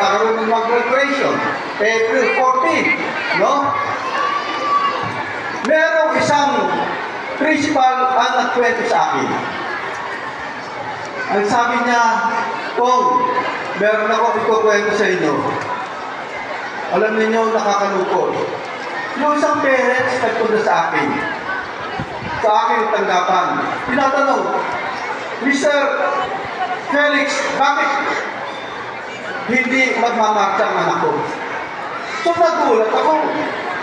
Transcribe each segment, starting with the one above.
magkakaroon ng mag-graduation. April 14, no? Merong isang principal ang nagkwento sa akin. Ang sabi niya, Kung, meron ako ikukwento sa inyo. Alam niyo, nakakalungkot. Yung isang parents nagpunta sa akin yung tanggapan. Tinatanong, Mr. Felix, bakit hindi magmamarcha ang anak ko? So nagulat ako.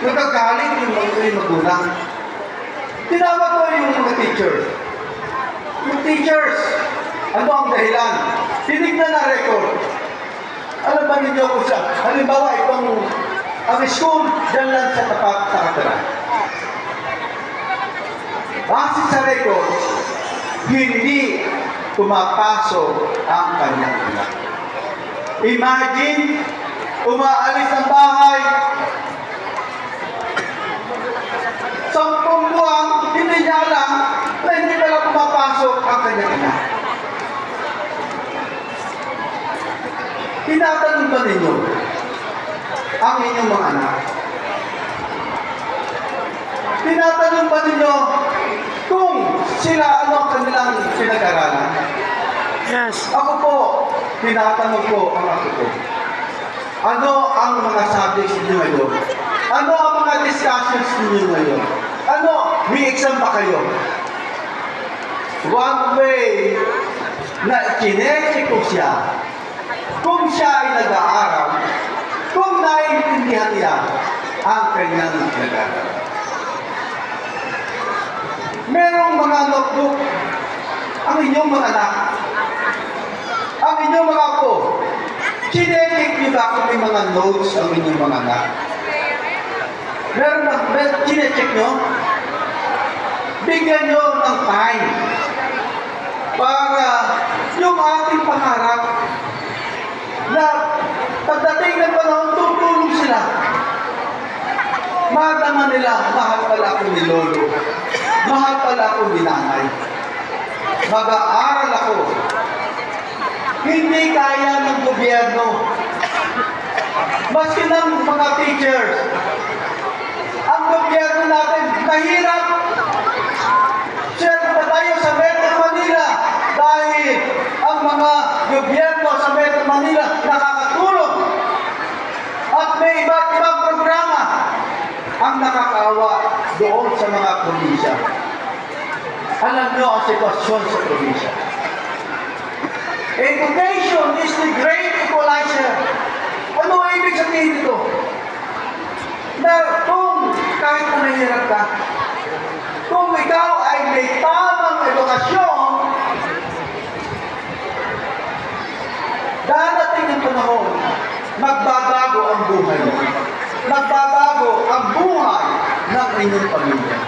Nagagaling yung mga magulang. Tinawag ko yung mga teachers. Yung teachers, ano ang dahilan? Tinignan na record. Alam ba ninyo kung sa, halimbawa ang school, dyan lang sa tapat sa katara. Base sa record, hindi pumapasok ang kanyang anak. Imagine, umaalis ng bahay, 10 buwan, hindi niya alam na hindi pala pumapasok ang kanyang anak. Tinatanong ba ninyo ang inyong mga anak? Tinatanong ba ninyo kung sila ano ang kanilang pinag-aralan? Yes. Ako po, tinatanong ko ang ako ko. Ano ang mga subjects ninyo ngayon? Ano ang mga discussions ninyo ngayon? Ano? May exam ba kayo? One way na chineche ko siya, kung siya ay nag-aaral, kung naiintindihan niya ang kanyang nag-aaral. Merong mga notebook ang inyong mga anak, ang inyong mga apo. Chinecheck niyo ba kung may mga notes ang inyong mga anak? Meron ba? Chinecheck niyo? Bigyan niyo ng time para yung ating pangarap na pagdating ng panahon, tutulong sila. Madama nila, mahal pala ako ni Lolo. Mahal pala ako ni Nanay. Mag-aaral ako. Hindi kaya ng gobyerno. Maski ng mga teachers. Ang gobyerno natin, mahirap. Siyempre pa tayo sa Metro Manila dahil ang mga gobyerno sa Metro Manila nakakatulong. At may iba't ibang programa ang nakakaawa doon sa mga probinsya. Alam nyo ang sitwasyon sa probinsya. Education is the great equalizer. Ano ang ibig sabihin nito? Na kung kahit na nahihirap ka, kung ikaw ay may tamang edukasyon, darating ang panahon, magbabago ang buhay mo. Magbabago ang buhay ng inyong pamilya.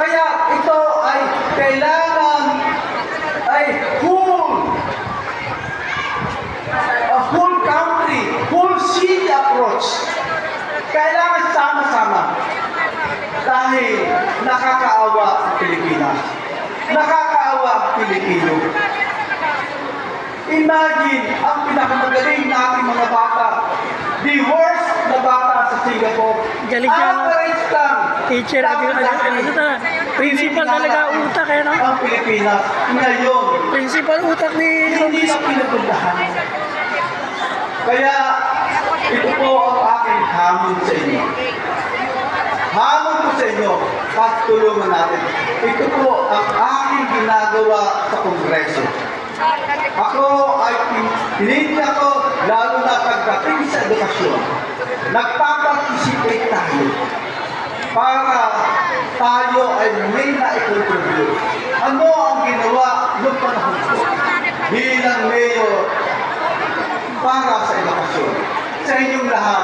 Kaya ito ay kailangan ay whole country, whole city approach. Kailangan sama-sama. Dahil nakakaawa ang Pilipinas. Nakakaawa ang Pilipino. Imagine ang pinakamagaling nating mga bata. The worst na bata sa Singapore. Galing ka, no? Average lang. Teacher, principal talaga utak eh, no? Ang Pilipinas. Ngayon, Principal utak ni hindi na pinupuntahan. Kaya, ito po ang aking hamon sa inyo. Hamon ko sa inyo, pagtulungan natin. Ito po ang aking ginagawa sa Kongreso. Ako ay pinili ako, lalo na pagdating sa edukasyon. Nagpaparticipate tayo para tayo ay may na-contribute. Ano ang ginawa ng panahon ko bilang mayor para sa edukasyon? Sa inyong lahat,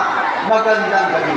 magandang gabi.